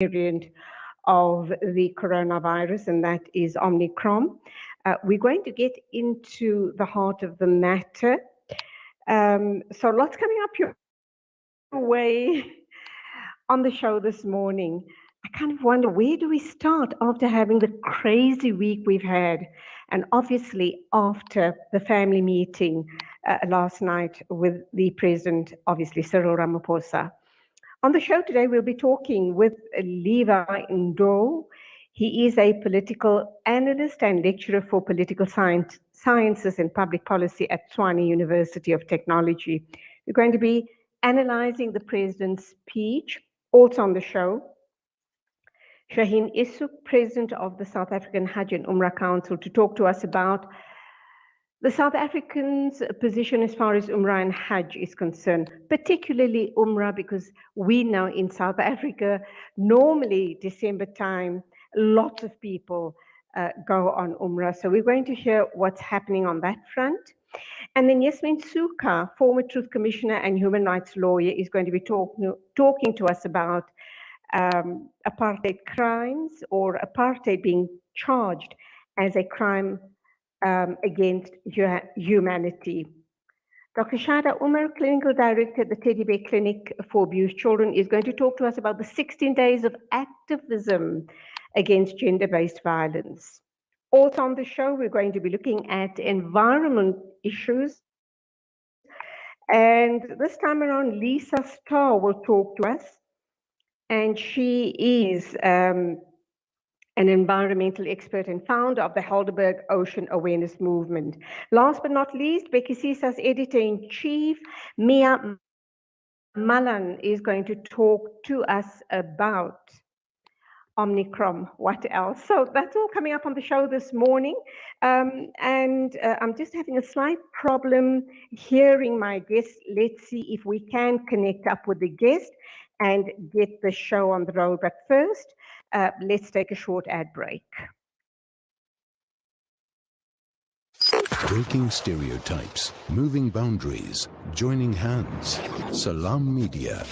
variant of the coronavirus, and that is Omicron. We're going to get into the heart of the matter. So lots coming up your way on the show this morning. I kind of wonder, where do we start after having the crazy week we've had? And obviously after the family meeting last night with the president, obviously Cyril Ramaphosa. On the show today, we'll be talking with Levy Ndou. He is a political analyst and lecturer for political sciences and public policy at Tshwane University of Technology. We're going to be analyzing the president's speech. Also on the show, Shaheen Issouk, president of the South African Hajj and Umrah Council, to talk to us about the South Africans' position as far as Umrah and Hajj is concerned, particularly Umrah, because we know in South Africa, normally December time, lots of people go on Umrah. So we're going to hear what's happening on that front. And then Yasmin Suka, former Truth Commissioner and human rights lawyer, is going to be talking to us about apartheid crimes, or apartheid being charged as a crime against humanity. Dr. Shada Umar, Clinical Director at the Teddy Bear Clinic for Abused Children, is going to talk to us about the 16 days of activism against gender-based violence. Also on the show, we're going to be looking at environment issues. And this time around, Lisa Starr will talk to us. And she is an environmental expert and founder of the Helderberg Ocean Awareness Movement. Last but not least, Becky Sisa's editor-in-chief, Mia Malan, is going to talk to us about Omicron. What else? So that's all coming up on the show this morning. I'm just having a slight problem hearing my guest. Let's see if we can connect up with the guest and get the show on the road. But first, let's take a short ad break. Breaking stereotypes, moving boundaries, joining hands. Salam Media.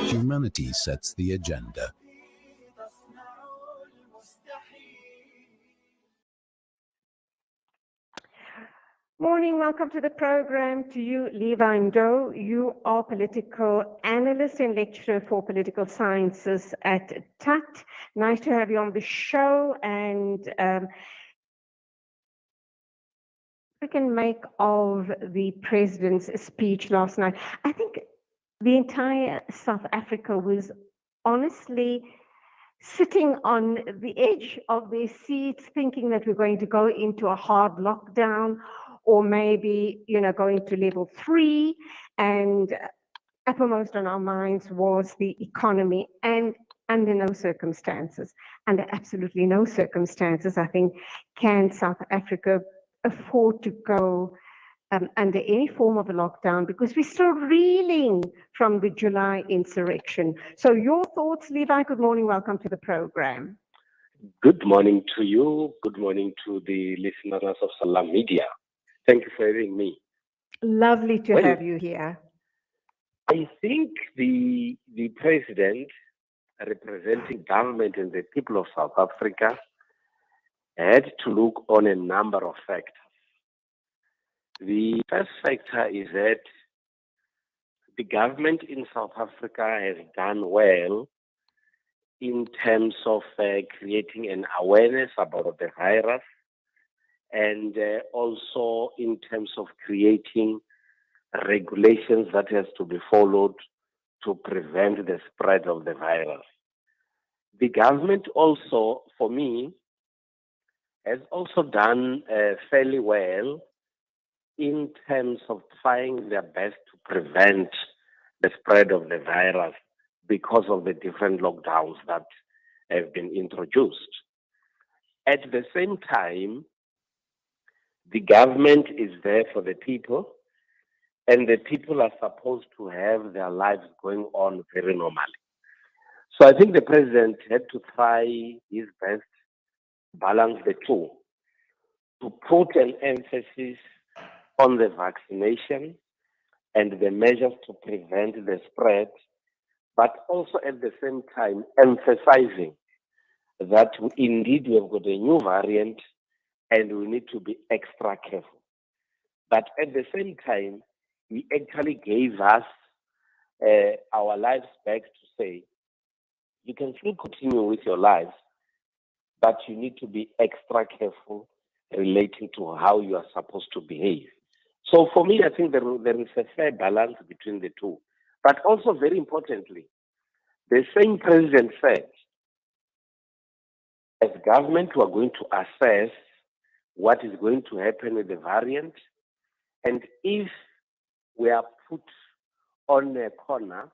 Humanity sets the agenda. Morning, welcome to the program. To you, Levy Ndou. You are political analyst and lecturer for political sciences at TUT. Nice to have you on the show. And we can make of the president's speech last night. I think the entire South Africa was honestly sitting on the edge of their seats, thinking that we're going to go into a hard lockdown, or maybe, going to level 3, and uppermost on our minds was the economy. And under no circumstances, under absolutely no circumstances, I think, can South Africa afford to go under any form of a lockdown, because we're still reeling from the July insurrection. So your thoughts, Levy? Good morning. Welcome to the program. Good morning to you. Good morning to the listeners of Salam Media. Thank you for having me. Lovely to have you here. I think the president, representing government and the people of South Africa, had to look on a number of factors. The first factor is that the government in South Africa has done well in terms of creating an awareness about the virus, and also in terms of creating regulations that has to be followed to prevent the spread of the virus. The government also, for me, has also done fairly well in terms of trying their best to prevent the spread of the virus because of the different lockdowns that have been introduced. At the same time, the government is there for the people, and the people are supposed to have their lives going on very normally. So I think the president had to try his best to balance the two, to put an emphasis on the vaccination and the measures to prevent the spread, but also at the same time emphasizing that indeed we have got a new variant and we need to be extra careful. But at the same time, he actually gave us our lives back to say, you can still continue with your lives, but you need to be extra careful relating to how you are supposed to behave. So for me, I think there is a fair balance between the two. But also very importantly, the same president said, as government, we are going to assess what is going to happen with the variant. And if we are put on a corner,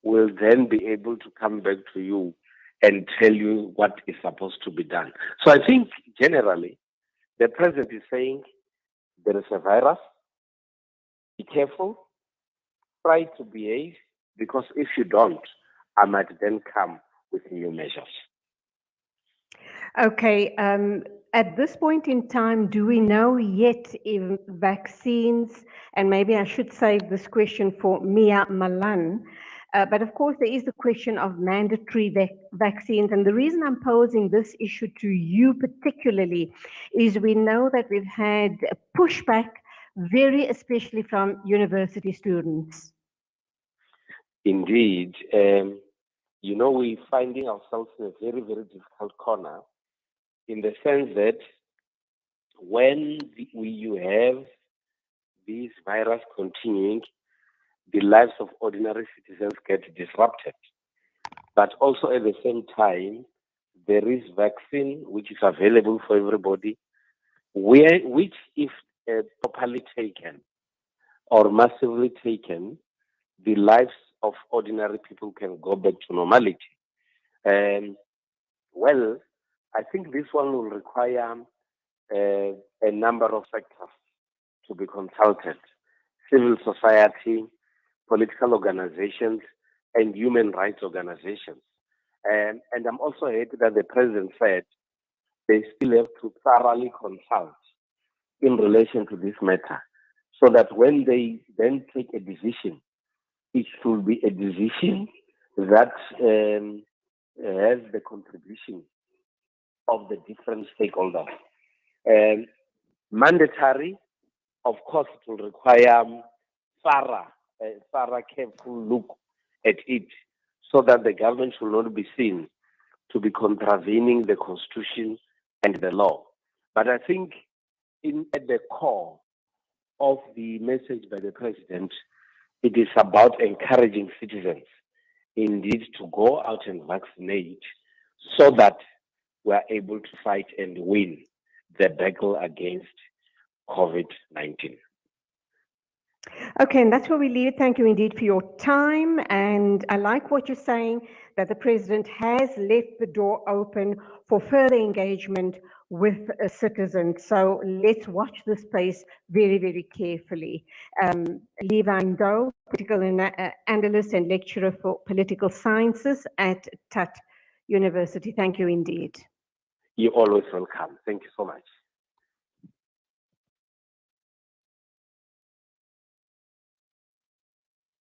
we'll then be able to come back to you and tell you what is supposed to be done. So I think generally, the president is saying there is a virus, be careful, try to behave, because if you don't, I might then come with new measures. Okay, at this point in time, do we know yet if vaccines, and maybe I should save this question for Mia Malan, but of course there is the question of mandatory vaccines, and the reason I'm posing this issue to you particularly is we know that we've had pushback, very especially from university students. Indeed, we're finding ourselves in a very, very difficult corner, in the sense that when you have this virus continuing, the lives of ordinary citizens get disrupted. But also at the same time, there is vaccine which is available for everybody, which if properly taken or massively taken, the lives of ordinary people can go back to normality. Well, I think this one will require a number of factors to be consulted: civil society, political organizations, and human rights organizations. And I'm also happy that the president said they still have to thoroughly consult in relation to this matter, so that when they then take a decision, it should be a decision that has the contribution of the different stakeholders. Mandatory, of course, it will require thorough, careful look at it, so that the government should not be seen to be contravening the Constitution and the law. But I think at the core of the message by the president, it is about encouraging citizens indeed to go out and vaccinate, so that we are able to fight and win the battle against COVID-19. Okay, and that's where we leave it. Thank you indeed for your time. And I like what you're saying, that the president has left the door open for further engagement with citizens. So let's watch this space very, very carefully. Levy Ndou, political analyst and lecturer for political sciences at Tshwane University. Thank you indeed. You're always welcome. Thank you so much.